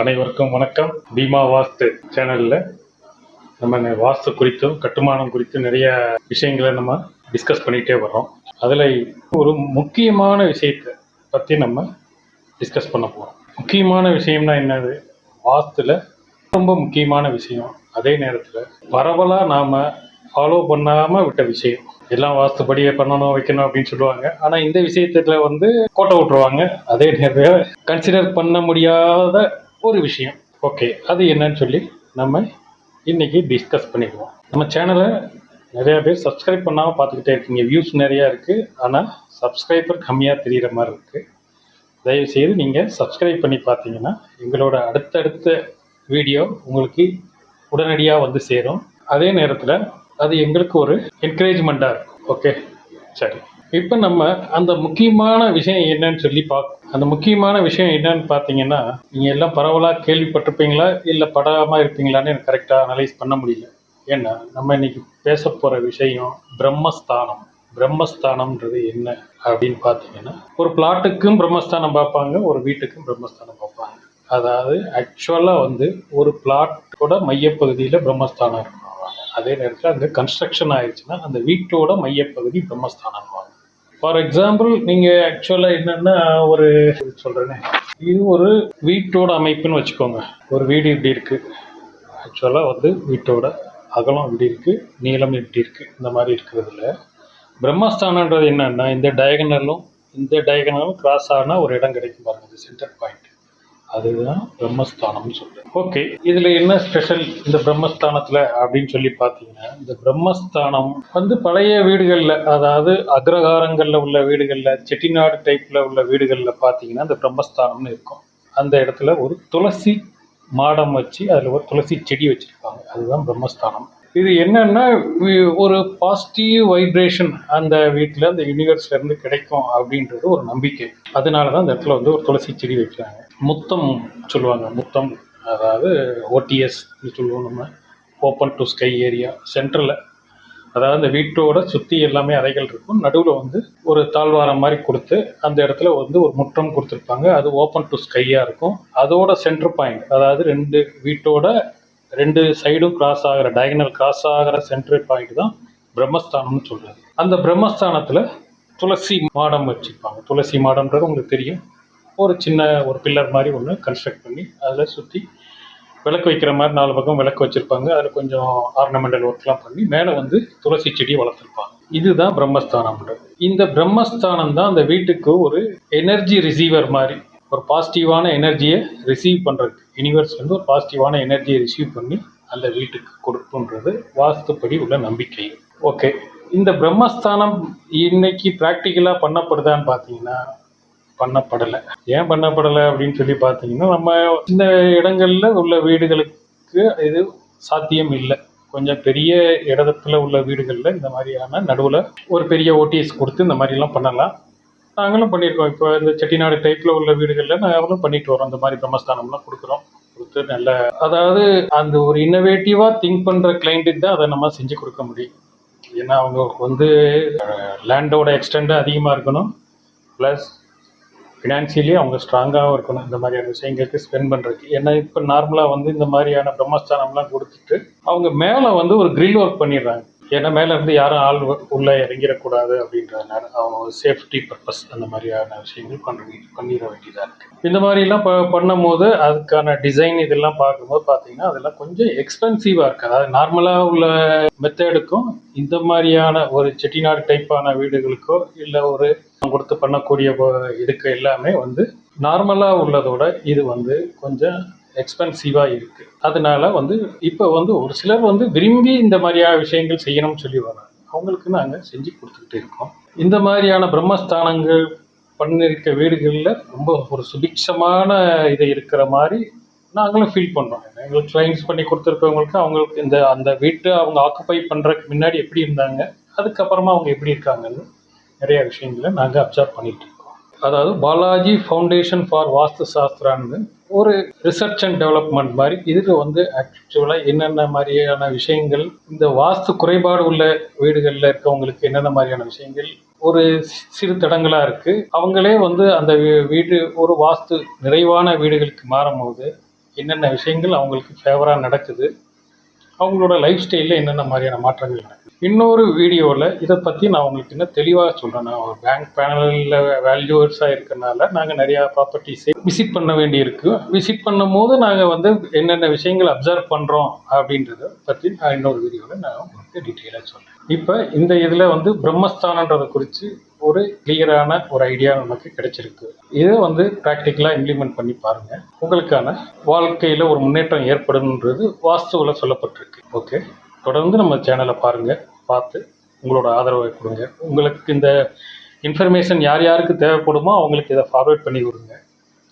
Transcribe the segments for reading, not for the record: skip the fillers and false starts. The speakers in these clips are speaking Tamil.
அனைவருக்கும் வணக்கம். பீமா வாஸ்து சேனலில் நம்ம வாஸ்து குறித்தும் கட்டுமானம் குறித்தும் நிறைய விஷயங்களை நம்ம டிஸ்கஸ் பண்ணிகிட்டே வரோம். அதில் ஒரு முக்கியமான விஷயத்தை பற்றி நம்ம டிஸ்கஸ் பண்ண போகிறோம். முக்கியமான விஷயம்னா என்னது? வாஸ்துல ரொம்ப முக்கியமான விஷயம். அதே நேரத்தில் பரவலாக நாம் ஃபாலோ பண்ணாமல் விட்ட விஷயம். எல்லாம் வாஸ்துப்படியே பண்ணணும் வைக்கணும் அப்படின்னு சொல்லுவாங்க. ஆனால் இந்த விஷயத்துல கோட்டை விட்டுருவாங்க. அதே நேரத்தில் கன்சிடர் பண்ண முடியாத ஒரு விஷயம். ஓகே, அது என்னன்னு சொல்லி நம்ம இன்னைக்கு டிஸ்கஸ் பண்ணிக்குவோம். நம்ம சேனலை நிறையா பேர் சப்ஸ்கிரைப் பண்ணாமல் பார்த்துக்கிட்டே இருக்கீங்க. வியூஸ் நிறையா இருக்குது, ஆனால் சப்ஸ்கிரைபர் கம்மியாக தெரிகிற மாதிரி இருக்குது. தயவுசெய்து நீங்கள் சப்ஸ்கிரைப் பண்ணி பார்த்தீங்கன்னா எங்களோட அடுத்தடுத்த வீடியோ உங்களுக்கு உடனடியாக சேரும். அதே நேரத்தில் அது எங்களுக்கு ஒரு என்கரேஜ்மெண்ட்டாக இருக்கும். ஓகே, சரி. இப்போ நம்ம அந்த முக்கியமான விஷயம் என்னன்னு சொல்லி அந்த முக்கியமான விஷயம் என்னன்னு பார்த்தீங்கன்னா, நீங்கள் எல்லாம் பரவலாக கேள்விப்பட்டிருப்பீங்களா இல்லை படாமல் இருப்பீங்களான்னு எனக்கு கரெக்டாக அனலைஸ் பண்ண முடியல. ஏன்னா நம்ம இன்னைக்கு பேச போகிற விஷயம் பிரம்மஸ்தானம். பிரம்மஸ்தானம்ன்றது என்ன அப்படின்னு பார்த்தீங்கன்னா, ஒரு பிளாட்டுக்கும் பிரம்மஸ்தானம் பார்ப்பாங்க, ஒரு வீட்டுக்கும் பிரம்மஸ்தானம் பார்ப்பாங்க. அதாவது ஆக்சுவலாக ஒரு பிளாட்டோட மையப்பகுதியில் பிரம்மஸ்தானம் இருக்கும். அதே நேரத்தில் அங்கே கன்ஸ்ட்ரக்ஷன் ஆயிடுச்சுன்னா அந்த வீட்டோட மையப்பகுதி பிரம்மஸ்தானம். ஃபார் எக்ஸாம்பிள், நீங்கள் ஆக்சுவலாக என்னென்னா சொல்கிறேனே, இது ஒரு வீட்டோட அமைப்புன்னு வச்சுக்கோங்க. ஒரு வீடு இப்படி இருக்குது. ஆக்சுவலாக வீட்டோட அகலம் இப்படி இருக்குது, நீளம் இப்படி இருக்குது. இந்த மாதிரி இருக்கிறதுல பிரம்மஸ்தானன்றது என்னன்னா, இந்த டயகனலும் கிராஸ் ஆனால் ஒரு இடம் கிடைக்கும் பாருங்க, இந்த சென்டர் பாயிண்ட். அதுதான் பிரம்மஸ்தானம்னு சொல்றேன். ஓகே, இதுல என்ன ஸ்பெஷல் இந்த பிரம்மஸ்தானத்துல அப்படின்னு சொல்லி பார்த்தீங்கன்னா, இந்த பிரம்மஸ்தானம் பழைய வீடுகள்ல, அதாவது அக்ரஹாரங்கள்ல உள்ள வீடுகள்ல, செட்டிநாடு டைப்ல உள்ள வீடுகள்ல பார்த்தீங்கன்னா இந்த பிரம்மஸ்தானம்னு இருக்கும். அந்த இடத்துல ஒரு துளசி மாடம் வச்சு அதுல ஒரு துளசி செடி வச்சிருப்பாங்க. அதுதான் பிரம்மஸ்தானம். இது என்னன்னா, ஒரு பாசிட்டிவ் வைப்ரேஷன் அந்த வீட்டில் அந்த யூனிவர்ஸ்ல இருந்து கிடைக்கும் அப்படின்றது ஒரு நம்பிக்கை. அதனாலதான் அந்த இடத்துல ஒரு துளசி செடி வைக்கிறாங்க. முத்தம் சொல்லுவாங்க. முத்தம் அதாவது ஓடிஎஸ் சொல்லுவோம் நம்ம, ஓப்பன் டு ஸ்கை ஏரியா. சென்டரில், அதாவது அந்த வீட்டோட சுற்றி எல்லாமே அறைகள் இருக்கும். நடுவில் ஒரு தாழ்வாரம் மாதிரி கொடுத்து அந்த இடத்துல ஒரு முற்றம் கொடுத்துருப்பாங்க. அது ஓப்பன் டு ஸ்கையாக இருக்கும். அதோட சென்டர் பாயிண்ட், அதாவது வீட்டோட ரெண்டு சைடும் கிராஸ் ஆகிற, டயகனல் கிராஸ் ஆகிற சென்டர் பாயிண்ட் தான் பிரம்மஸ்தானம்னு சொல்கிறது. அந்த பிரம்மஸ்தானத்தில் துளசி மாடம் வச்சுருப்பாங்க. துளசி மாடம்ன்றது உங்களுக்கு தெரியும். ஒரு சின்ன ஒரு பில்லர் மாதிரி ஒன்று கன்ஸ்ட்ரக்ட் பண்ணி அதில் சுற்றி விளக்கு வைக்கிற மாதிரி 4 பக்கம் விளக்கு வச்சுருப்பாங்க. அதில் கொஞ்சம் ஆர்னமெண்டல் ஒர்க்லாம் பண்ணி மேலே துளசி செடியை வளர்த்துருப்பாங்க. இதுதான் பிரம்மஸ்தானம்ன்றது. இந்த பிரம்மஸ்தானம் தான் அந்த வீட்டுக்கு ஒரு எனர்ஜி ரிசீவர் மாதிரி, ஒரு பாசிட்டிவான எனர்ஜியை ரிசீவ் பண்ணுறதுக்கு, யூனிவர்ஸ்லேருந்து ஒரு பாசிட்டிவான எனர்ஜியை ரிசீவ் பண்ணி அந்த வீட்டுக்கு கொடுக்குன்றது வாஸ்துப்படி உள்ள நம்பிக்கை. ஓகே, இந்த பிரம்மஸ்தானம் இன்னைக்கு ப்ராக்டிக்கலாக பண்ணப்படுதான்னு பார்த்தீங்கன்னா பண்ணப்படலை. ஏன் பண்ணப்படலை அப்படின்னு சொல்லி பார்த்தீங்கன்னா, நம்ம இந்த இடங்கள்ல உள்ள வீடுகளுக்கு இது சாத்தியம் இல்லை. கொஞ்சம் பெரிய இடத்துல உள்ள வீடுகளில் இந்த மாதிரியான நடுவில் ஒரு பெரிய ஓடிஎஸ் கொடுத்து இந்த மாதிரிலாம் பண்ணலாம். நாங்களும் பண்ணியிருக்கோம். இப்போ இந்த செட்டிநாடு டைப்பில் உள்ள வீடுகளில் நாங்களும் பண்ணிட்டு வரோம். இந்த மாதிரி பிரம்மஸ்தானம்லாம் கொடுத்து நல்ல, அதாவது அந்த ஒரு இன்னோவேட்டிவாக திங்க் பண்ணுற கிளைண்ட்டுக்கு தான் அதை நம்ம செஞ்சு கொடுக்க முடியும். ஏன்னா அவங்க லேண்டோட எக்ஸ்டெண்ட் அதிகமாக இருக்கணும், ப்ளஸ் ஃபினான்ஷியலி அவங்க ஸ்ட்ராங்காகவும் இருக்கணும் இந்த மாதிரியான விஷயங்களுக்கு ஸ்பெண்ட் பண்ணுறதுக்கு. ஏன்னா இப்போ நார்மலாக இந்த மாதிரியான பிரம்மஸ்தானம்லாம் கொடுத்துட்டு அவங்க மேலே ஒரு கிரில் ஒர்க் பண்ணிடுறாங்க. ஏன்னா மேலே இருந்து யாரும் ஆள் உள்ளே இறங்கிடக்கூடாது அப்படின்றதுனால அவங்க சேஃப்டி பர்பஸ் அந்த மாதிரியான விஷயங்கள் பண்ணிட வேண்டியதாக இருக்குது. இந்த மாதிரிலாம் பண்ணும் போது அதுக்கான டிசைன் இதெல்லாம் பார்க்கும்போது பார்த்தீங்கன்னா அதெல்லாம் கொஞ்சம் எக்ஸ்பென்சிவாக இருக்குது. அதாவது நார்மலாக உள்ள மெத்தடுக்கும் இந்த மாதிரியான ஒரு செட்டிநாடு டைப்பான வீடுகளுக்கோ இல்லை ஒரு கொடுத்து பண்ணக்கூடிய இதுக்கு எல்லாமே நார்மலாக உள்ளதோட இது கொஞ்சம் எக்ஸ்பென்சிவாக இருக்குது. அதனால இப்போ ஒரு சிலர் விரும்பி இந்த மாதிரியான விஷயங்கள் செய்யணும்னு சொல்லி வராங்க. அவங்களுக்கு நாங்கள் செஞ்சு கொடுத்துக்கிட்டு இருக்கோம். இந்த மாதிரியான பிரம்மஸ்தானங்கள் பண்ணியிருக்க வீடுகளில் ரொம்ப ஒரு சுபிக்ஷமான இது இருக்கிற மாதிரி நாங்களும் ஃபீல் பண்ணுறோம். எங்களுக்கு கிளைண்ட்ஸ் பண்ணி கொடுத்துருக்கவங்களுக்கு அவங்களுக்கு அந்த வீட்டை அவங்க ஆக்குப்பை பண்ணுறதுக்கு முன்னாடி எப்படி இருந்தாங்க, அதுக்கப்புறமா அவங்க எப்படி இருக்காங்கன்னு நிறைய விஷயங்களை நாங்கள் அப்சர்வ் பண்ணிட்டு இருக்கோம். அதாவது பாலாஜி ஃபவுண்டேஷன் ஃபார் வாஸ்து சாஸ்திரான்னு ஒரு ரிசர்ச் அண்ட் டெவலப்மெண்ட் மாதிரி இதுக்கு ஆக்சுவலாக என்னென்ன மாதிரியான விஷயங்கள், இந்த வாஸ்து குறைபாடு உள்ள வீடுகளில் இருக்கவங்களுக்கு என்னென்ன மாதிரியான விஷயங்கள் ஒரு சிறு தடங்களாக இருக்குது. அவங்களே அந்த வீடு ஒரு வாஸ்து நிறைவான வீடுகளுக்கு மாறும் போது என்னென்ன விஷயங்கள் அவங்களுக்கு ஃபேவராக நடக்குது, அவங்களோட லைஃப் ஸ்டைலில் என்னென்ன மாதிரியான மாற்றங்கள் நடக்குது. இன்னொரு வீடியோவில் இதை பற்றி நான் உங்களுக்கு இன்னும் தெளிவாக சொல்கிறேன். நான் ஒரு பேங்க் பேனலில் வேல்யூவர்ஸாக இருக்கிறனால நாங்கள் நிறையா ப்ராப்பர்ட்டிஸை விசிட் பண்ண வேண்டியிருக்கு. விசிட் பண்ணும் போது நாங்கள் வந்து என்னென்ன விஷயங்கள் அப்சர்வ் பண்ணுறோம் அப்படின்றத பற்றி நான் இன்னொரு வீடியோவில் நான் உங்களுக்கு டீட்டெயிலாக சொல்கிறேன். இப்போ இந்த இதில் வந்து பிரம்மஸ்தானன்றதை குறித்து ஒரு கிளியரான ஒரு ஐடியா நமக்கு கிடைச்சிருக்கு. இதை வந்து ப்ராக்டிக்கலாக இம்ப்ளிமெண்ட் பண்ணி பாருங்கள். உங்களுக்கான வாழ்க்கையில் ஒரு முன்னேற்றம் ஏற்படும்ன்றது வாஸ்துவில் சொல்லப்பட்டிருக்கு. ஓகே, தொடர்ந்து நம்ம சேனலை பாருங்கள், பார்த்து உங்களோட ஆதரவை கொடுங்க. உங்களுக்கு இந்த இன்ஃபர்மேஷன் யார் யாருக்கு தேவைப்படுமோ அவங்களுக்கு இதை ஃபார்வேர்ட் பண்ணி கொடுங்க.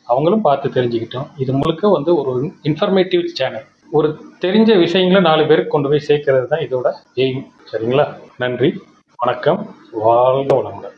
அவங்களும் பார்த்து தெரிஞ்சுக்கிட்டோம். இது முழுக்க வந்து ஒரு இன்ஃபர்மேட்டிவ் சேனல். ஒரு தெரிஞ்ச விஷயங்களை 4 பேருக்கு கொண்டு போய் சேர்க்கறது தான் இதோட எய்ம். சரிங்களா? நன்றி, வணக்கம், வாழ்க வளமுடன்.